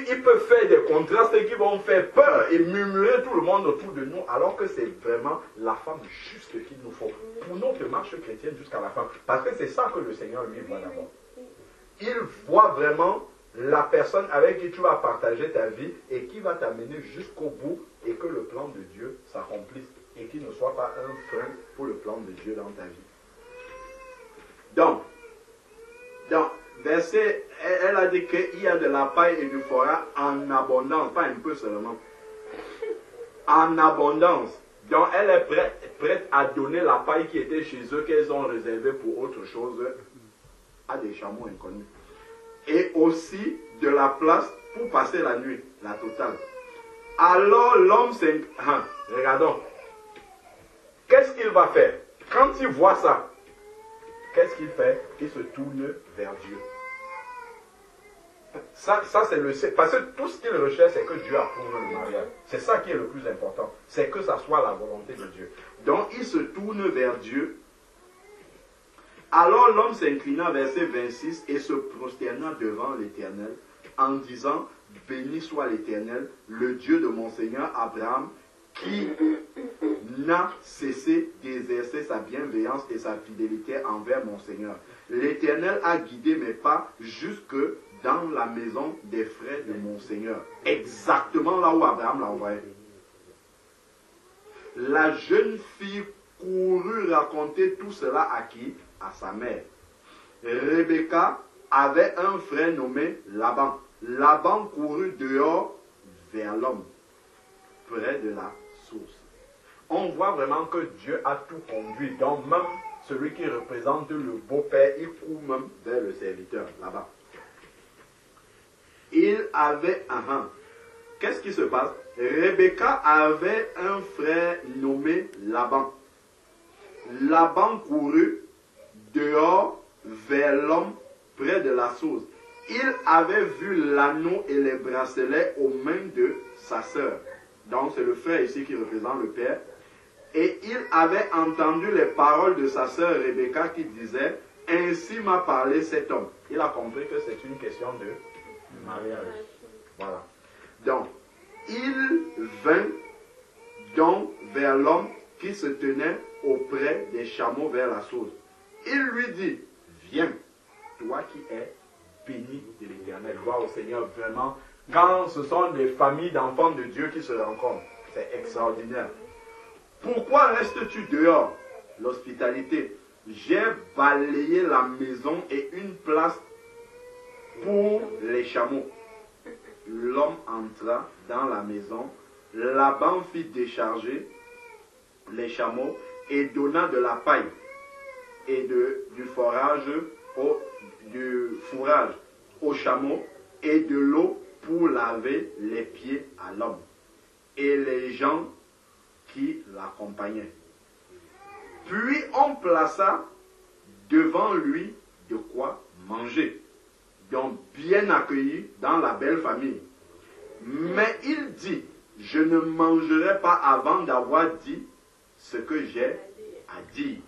il peut faire des contrastes qui vont faire peur et murmurer tout le monde autour de nous, alors que c'est vraiment la femme juste qu'il nous faut pour notre marche chrétienne jusqu'à la fin. Parce que c'est ça que le Seigneur lui voit d'abord. Il voit vraiment la personne avec qui tu vas partager ta vie et qui va t'amener jusqu'au bout et que le plan de Dieu s'accomplisse et qu'il ne soit pas un frein pour le plan de Dieu dans ta vie. Donc, verset, elle a dit qu'il y a de la paille et du forage en abondance, pas un peu seulement. En abondance. Donc, elle est prête à donner la paille qui était chez eux, qu'elles ont réservée pour autre chose, à des chameaux inconnus. Et aussi de la place pour passer la nuit, la totale. Alors l'homme regardons. Qu'est-ce qu'il va faire? Quand il voit ça, qu'est-ce qu'il fait? Il se tourne vers Dieu. Ça c'est le... Parce que tout ce qu'il recherche, c'est que Dieu approuve le mariage. C'est ça qui est le plus important. C'est que ça soit la volonté de Dieu. Donc il se tourne vers Dieu. Alors l'homme s'inclina, verset 26, et se prosterna devant l'Éternel, en disant, béni soit l'Éternel, le Dieu de mon Seigneur Abraham, qui n'a cessé d'exercer sa bienveillance et sa fidélité envers mon Seigneur. L'Éternel a guidé mes pas jusque dans la maison des frères de mon Seigneur. Exactement là où Abraham l'a envoyé. La jeune fille courut raconter tout cela à qui? À sa mère. Rebecca avait un frère nommé Laban. Laban courut dehors vers l'homme, près de la source. On voit vraiment que Dieu a tout conduit. Donc même celui qui représente le beau-père, il court même vers le serviteur, là-bas. Il avait Qu'est-ce qui se passe? Rebecca avait un frère nommé Laban. Laban courut dehors vers l'homme près de la source. Il avait vu l'anneau et les bracelets aux mains de sa sœur. Donc c'est le frère ici qui représente le père. Et il avait entendu les paroles de sa sœur Rebecca qui disait, ainsi m'a parlé cet homme. Il a compris que c'est une question de mariage. Voilà. Donc, il vint donc vers l'homme qui se tenait auprès des chameaux vers la source. Il lui dit, viens, toi qui es béni de l'Éternel. Gloire au Seigneur, vraiment. Quand ce sont des familles d'enfants de Dieu qui se rencontrent, c'est extraordinaire. Pourquoi restes-tu dehors? L'hospitalité. J'ai balayé la maison et une place pour les chameaux. L'homme entra dans la maison. Laban fit décharger les chameaux et donna de la paille et du fourrage aux chameaux et de l'eau pour laver les pieds à l'homme et les gens qui l'accompagnaient. Puis on plaça devant lui de quoi manger, donc bien accueilli dans la belle famille. Mais il dit, je ne mangerai pas avant d'avoir dit ce que j'ai à dire.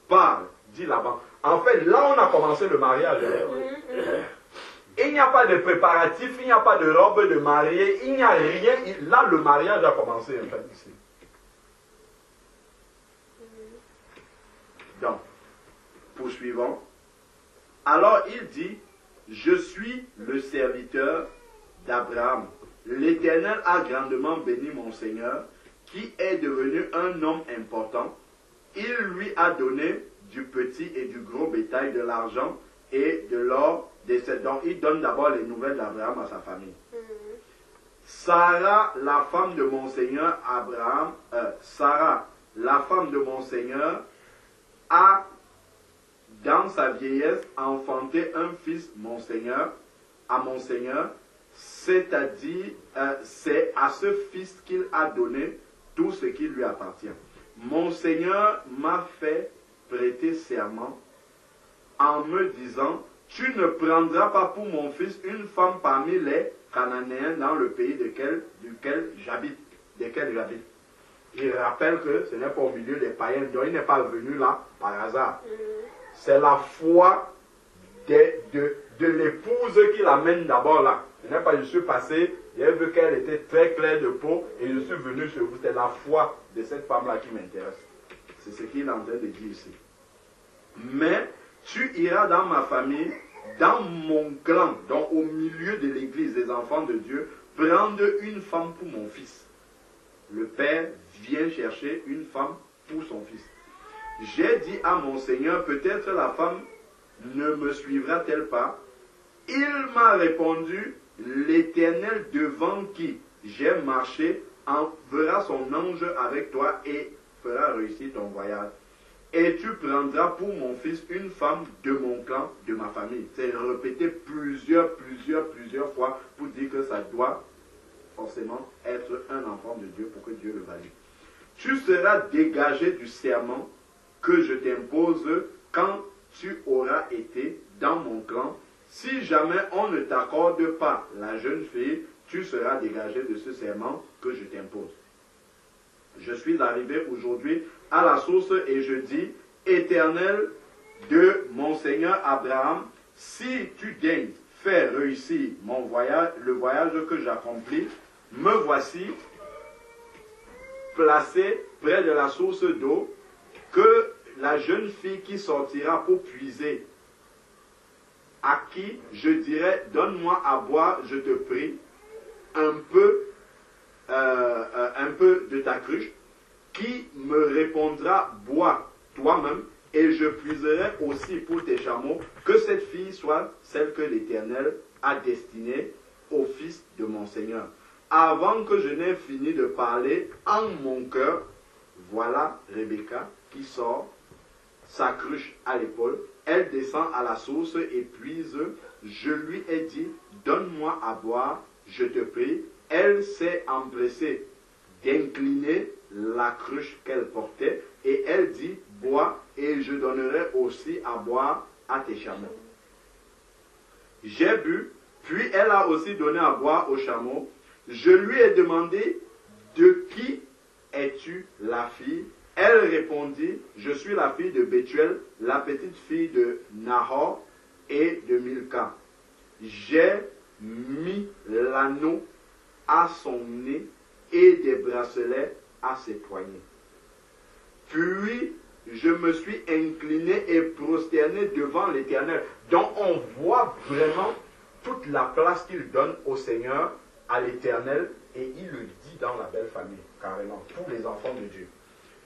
Parle, dit Laban. En fait, là on a commencé le mariage. Il n'y a pas de préparatifs, il n'y a pas de robe de mariée, il n'y a rien. Là le mariage a commencé en fait ici. Donc, poursuivons. Alors il dit, je suis le serviteur d'Abraham. L'Éternel a grandement béni mon Seigneur, qui est devenu un homme important. Il lui a donné du petit et du gros bétail, de l'argent et de l'or. Donc il donne d'abord les nouvelles d'Abraham à sa famille. Sarah, la femme de mon Seigneur Abraham, Sarah, la femme de mon Seigneur, a dans sa vieillesse enfanté un fils, à mon Seigneur, c'est-à-dire c'est à ce fils qu'il a donné tout ce qui lui appartient. Mon Seigneur m'a fait prêter serment en me disant, tu ne prendras pas pour mon fils une femme parmi les Cananéens dans le pays duquel j'habite. Il rappelle que ce n'est pas au milieu des païens, donc il n'est pas venu là par hasard. C'est la foi de l'épouse qui l'amène d'abord là. Ce n'est pas je suis passé, j'ai vu qu'elle était très claire de peau et je suis venu chez vous. C'est la foi de cette femme-là qui m'intéresse. C'est ce qu'il est en train de dire ici. Mais tu iras dans ma famille, dans mon clan, donc au milieu de l'église des enfants de Dieu, prendre une femme pour mon fils. Le père vient chercher une femme pour son fils. J'ai dit à mon Seigneur, peut-être la femme ne me suivra-t-elle pas? Il m'a répondu, l'Éternel devant qui j'ai marché enverra son ange avec toi et fera réussir ton voyage. Et tu prendras pour mon fils une femme de mon clan, de ma famille. C'est répété plusieurs fois pour dire que ça doit forcément être un enfant de Dieu pour que Dieu le valide. Tu seras dégagé du serment que je t'impose quand tu auras été dans mon clan. Si jamais on ne t'accorde pas la jeune fille, tu seras dégagé de ce serment que je t'impose. Je suis arrivé aujourd'hui à la source et je dis, Éternel de mon Seigneur Abraham, si tu daignes faire réussir mon voyage, le voyage que j'accomplis, me voici placé près de la source d'eau, que la jeune fille qui sortira pour puiser, à qui je dirai, donne-moi à boire, je te prie, un peu de ta cruche, qui me répondra, bois toi-même, et je puiserai aussi pour tes chameaux, que cette fille soit celle que l'Éternel a destinée au fils de mon Seigneur. Avant que je n'ai fini de parler en mon cœur, voilà Rebecca qui sort, sa cruche à l'épaule, elle descend à la source et puise. Je lui ai dit, donne-moi à boire, je te prie. Elle s'est empressée d'incliner la cruche qu'elle portait et elle dit, bois et je donnerai aussi à boire à tes chameaux. J'ai bu, puis elle a aussi donné à boire aux chameaux. Je lui ai demandé, de qui es-tu la fille? Elle répondit, je suis la fille de Bethuel, la petite fille de Nahor et de Milka. J'ai mis l'anneau à son nez et des bracelets à ses poignets. Puis je me suis incliné et prosterné devant l'Éternel. Donc on voit vraiment toute la place qu'il donne au Seigneur, à l'Éternel, et il le dit dans la belle famille, carrément, tous les enfants de Dieu.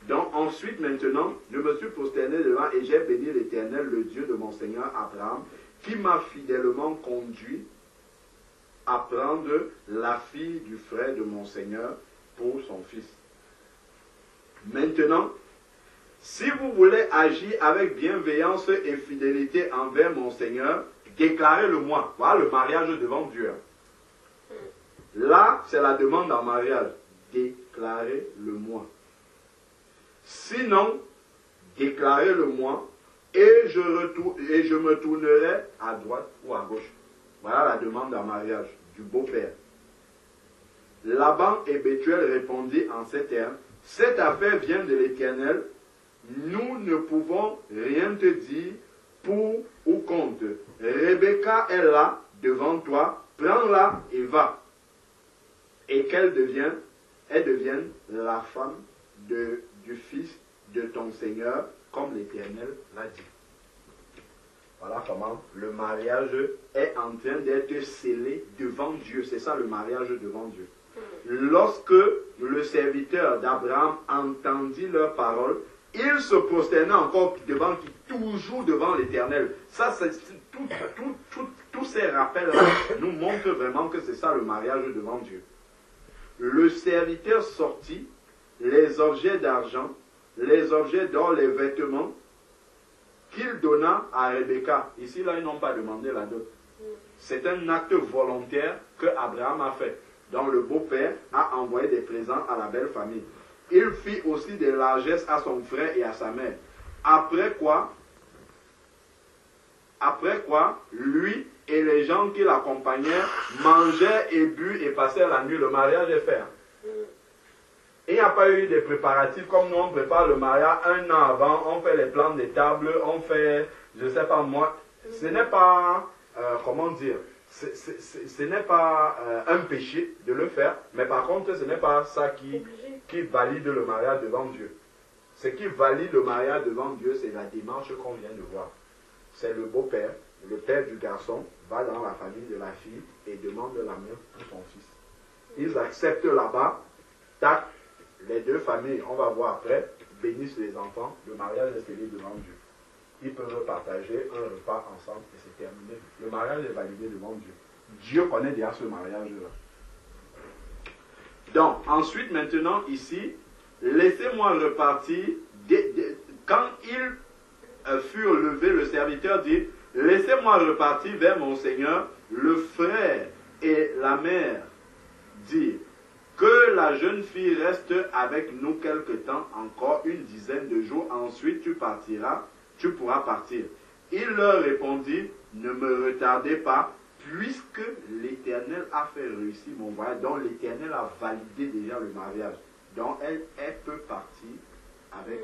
Donc ensuite maintenant, je me suis prosterné devant et j'ai béni l'Éternel, le Dieu de mon Seigneur Abraham, qui m'a fidèlement conduit à prendre la fille du frère de mon Seigneur pour son fils. Maintenant, si vous voulez agir avec bienveillance et fidélité envers mon Seigneur, déclarez-le-moi. Voilà le mariage devant Dieu. Là, c'est la demande en mariage. Déclarez-le-moi. Sinon, déclarez-le-moi et je me tournerai à droite ou à gauche. Voilà la demande en mariage du beau-père. Laban et Bethuel répondirent en ces termes, cette affaire vient de l'Éternel, nous ne pouvons rien te dire pour ou contre. Rebecca est là, devant toi, prends-la et va. Et elle devienne la femme du fils de ton Seigneur, comme l'Éternel l'a dit. Voilà comment le mariage est en train d'être scellé devant Dieu. C'est ça le mariage devant Dieu. Lorsque le serviteur d'Abraham entendit leurs paroles, il se prosternait encore toujours devant l'Éternel. Ça, c'est tous ces rappels-là nous montrent vraiment que c'est ça le mariage devant Dieu. Le serviteur sortit les objets d'argent, les objets d'or, les vêtements qu'il donna à Rebecca. Ici, là, ils n'ont pas demandé la dot. C'est un acte volontaire que Abraham a fait. Donc le beau-père a envoyé des présents à la belle famille. Il fit aussi des largesses à son frère et à sa mère. Après quoi, lui et les gens qui l'accompagnaient mangeaient et bu et passèrent la nuit. Le mariage est fait. Il n'y a pas eu de préparatifs comme nous on prépare le mariage un an avant, on fait les plans des tables, on fait, je ne sais pas moi, ce n'est pas comment dire, ce n'est pas un péché de le faire, mais par contre, ce n'est pas ça qui valide le mariage devant Dieu. Ce qui valide le mariage devant Dieu, c'est la démarche qu'on vient de voir. C'est le beau-père, le père du garçon, va dans la famille de la fille et demande la main pour son fils. Ils acceptent là-bas, tac, les deux familles, on va voir après, bénissent les enfants, le mariage est scellé devant Dieu. Ils peuvent partager un repas ensemble et c'est terminé. Le mariage est validé devant Dieu. Dieu connaît déjà ce mariage-là. Donc, ensuite, maintenant, ici, laissez-moi repartir. Quand ils furent levés, le serviteur dit, laissez-moi repartir vers mon Seigneur. Le frère et la mère dirent, que la jeune fille reste avec nous quelque temps, encore une dizaine de jours, ensuite tu partiras, tu pourras partir. Il leur répondit, ne me retardez pas, puisque l'Éternel a fait réussir mon voyage, donc l'Éternel a validé déjà le mariage. Donc elle peut partir avec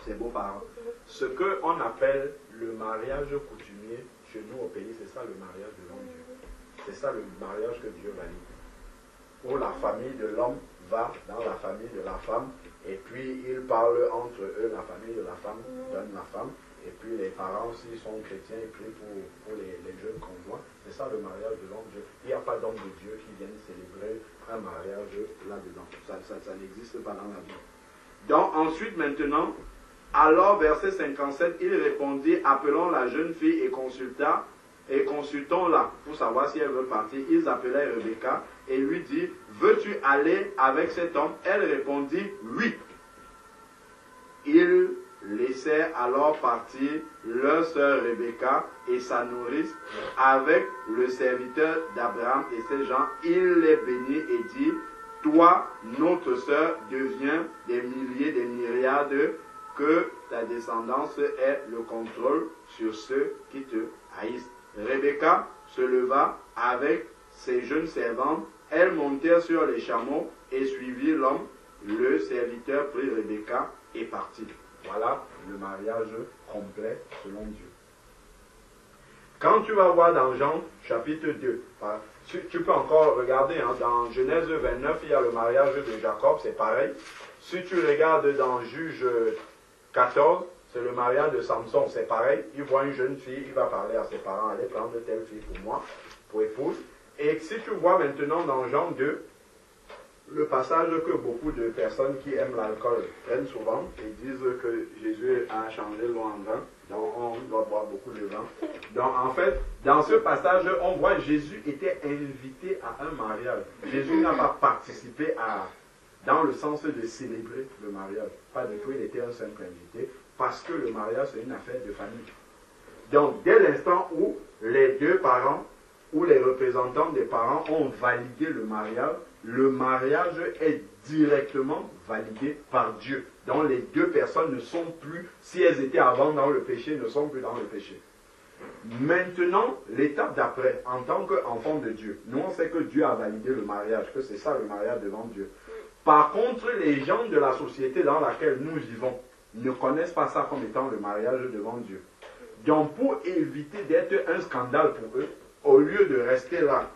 ses beaux-parents. Ce qu'on appelle le mariage coutumier chez nous au pays, c'est ça le mariage devant Dieu. C'est ça le mariage que Dieu valide. Où la famille de l'homme va dans la famille de la femme, et puis ils parlent entre eux, la famille de la femme donne la femme, et puis les parents, s'ils sont chrétiens, ils prient pour les jeunes conjoints. C'est ça le mariage devant Dieu. Il n'y a pas d'homme de Dieu qui vienne célébrer un mariage là-dedans. Ça n'existe pas dans la Bible. Donc ensuite maintenant, alors verset 57, il répondit, appelons la jeune fille et consultons-la pour savoir si elle veut partir. Ils appelaient Rebecca et lui dit, veux-tu aller avec cet homme? Elle répondit, oui. Ils laissèrent alors partir leur sœur Rebecca et sa nourrice avec le serviteur d'Abraham et ses gens. Il les bénit et dit, toi, notre sœur, deviens des milliers, des myriades, que ta descendance ait le contrôle sur ceux qui te haïssent. Rebecca se leva avec ses jeunes servantes. Elles montèrent sur les chameaux et suivirent l'homme. Le serviteur prit Rebecca et partit. Voilà le mariage complet selon Dieu. Quand tu vas voir dans Jean chapitre 2, tu peux encore regarder, hein, dans Genèse 29, il y a le mariage de Jacob, c'est pareil. Si tu regardes dans Juge 14, c'est le mariage de Samson, c'est pareil. Il voit une jeune fille, il va parler à ses parents, allez prendre telle fille pour moi, pour épouse. Et si tu vois maintenant dans Jean 2, le passage que beaucoup de personnes qui aiment l'alcool prennent souvent et disent que Jésus a changé l'eau en vin, donc on doit boire beaucoup de vin. Donc en fait, dans ce passage, on voit que Jésus était invité à un mariage. Jésus n'a pas participé dans le sens de célébrer le mariage. Pas du tout, il était un simple invité, parce que le mariage, c'est une affaire de famille. Donc, dès l'instant où les deux parents, ou les représentants des parents ont validé le mariage est directement validé par Dieu. Donc, les deux personnes ne sont plus, si elles étaient avant dans le péché, ne sont plus dans le péché. Maintenant, l'étape d'après, en tant qu'enfant de Dieu, nous on sait que Dieu a validé le mariage, que c'est ça le mariage devant Dieu. Par contre, les gens de la société dans laquelle nous vivons ne connaissent pas ça comme étant le mariage devant Dieu. Donc, pour éviter d'être un scandale pour eux, au lieu de rester là,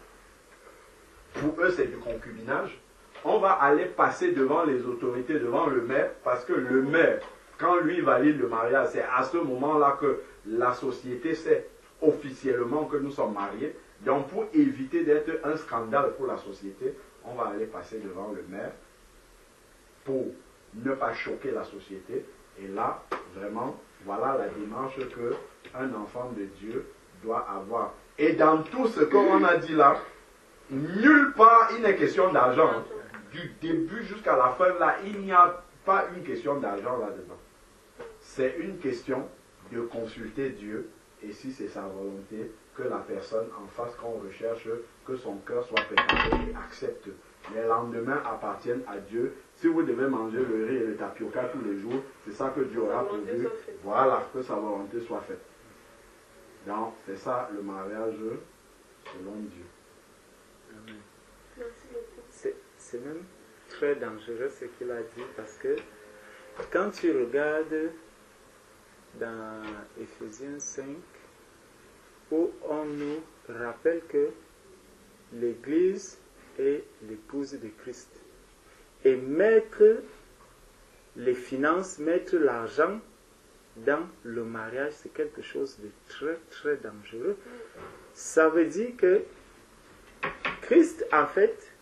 pour eux c'est du concubinage, on va aller passer devant les autorités, devant le maire, parce que le maire, quand lui valide le mariage, c'est à ce moment-là que la société sait officiellement que nous sommes mariés. Donc, pour éviter d'être un scandale pour la société, on va aller passer devant le maire pour ne pas choquer la société. Et là, vraiment, voilà la démarche qu'un enfant de Dieu doit avoir. Et dans tout ce qu'on a dit là, nulle part il n'est question d'argent. Du début jusqu'à la fin, là, il n'y a pas une question d'argent là-dedans. C'est une question de consulter Dieu. Et si c'est sa volonté, que la personne en face qu'on recherche, que son cœur soit préparé et accepte. Les lendemains appartiennent à Dieu. Si vous devez manger le riz et le tapioca tous les jours, c'est ça que Dieu aura pourvu. Voilà, que sa volonté soit faite. Donc, c'est ça le mariage selon Dieu. Amen. C'est même très dangereux ce qu'il a dit, parce que quand tu regardes dans Éphésiens 5, on nous rappelle que l'Église est l'épouse de Christ. Et mettre les finances, mettre l'argent dans le mariage, c'est quelque chose de très très dangereux. Ça veut dire que Christ, en fait,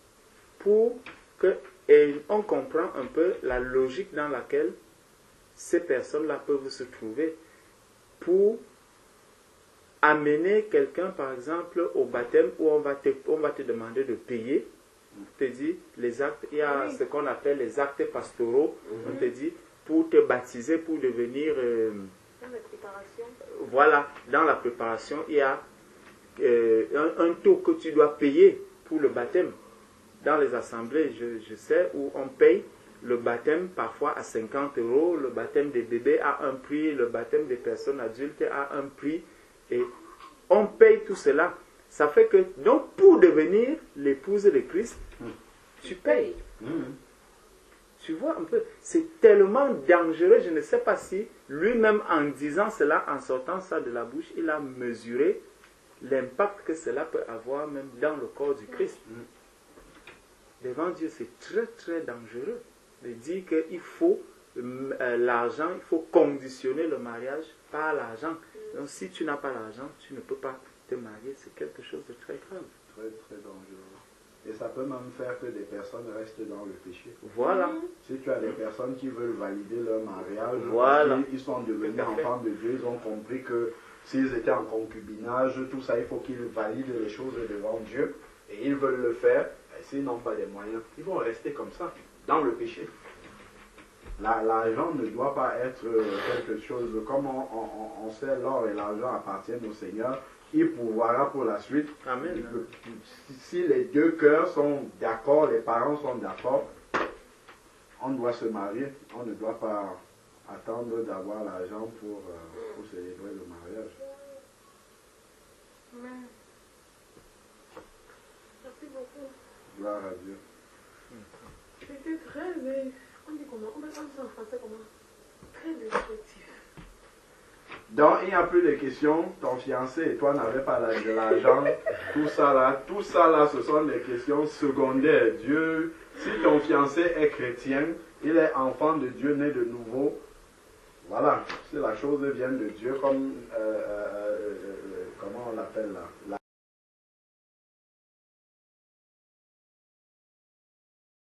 pour que, et on comprend un peu la logique dans laquelle ces personnes-là peuvent se trouver, pour amener quelqu'un, par exemple, au baptême, où on va te demander de payer. On te dit, les actes, il y a ce qu'on appelle les actes pastoraux. On te dit, pour te baptiser, pour devenir... Dans la préparation. Voilà, dans la préparation, il y a un taux que tu dois payer pour le baptême. Dans les assemblées, je sais, où on paye le baptême parfois à 50 €, le baptême des bébés a un prix, le baptême des personnes adultes a un prix, et on paye tout cela. Ça fait que, donc, pour devenir l'épouse de Christ, tu payes. Tu vois un peu, c'est tellement dangereux, je ne sais pas si lui-même en disant cela, en sortant ça de la bouche, il a mesuré l'impact que cela peut avoir même dans le corps du Christ. Devant Dieu, c'est très très dangereux de dire qu'il faut l'argent, il faut conditionner le mariage par l'argent. Donc si tu n'as pas l'argent, tu ne peux pas te marier, c'est quelque chose de très grave. Très très dangereux. Et ça peut même faire que des personnes restent dans le péché. Voilà. Si tu as des personnes qui veulent valider leur mariage, voilà. Ils sont devenus enfants de Dieu, ils ont compris que s'ils étaient en concubinage, tout ça, il faut qu'ils valident les choses devant Dieu, et ils veulent le faire, et s'ils n'ont pas les moyens, ils vont rester comme ça, dans le péché. L'argent ne doit pas être quelque chose, comme on sait, l'or et l'argent appartiennent au Seigneur, il pourvoira pour la suite. Amen. Si les deux cœurs sont d'accord, les parents sont d'accord, on doit se marier. On ne doit pas attendre d'avoir l'argent pour célébrer le mariage. Amen. Merci beaucoup. Gloire à Dieu. C'était très... On dit comment? On dit en français comment? Très instructif. Donc, il n'y a plus de questions. Ton fiancé et toi n'avez pas de l'argent. Tout ça là, ce sont des questions secondaires. Dieu, si ton fiancé est chrétien, il est enfant de Dieu, né de nouveau. Voilà, si la chose vient de Dieu, comme, comment on l'appelle là?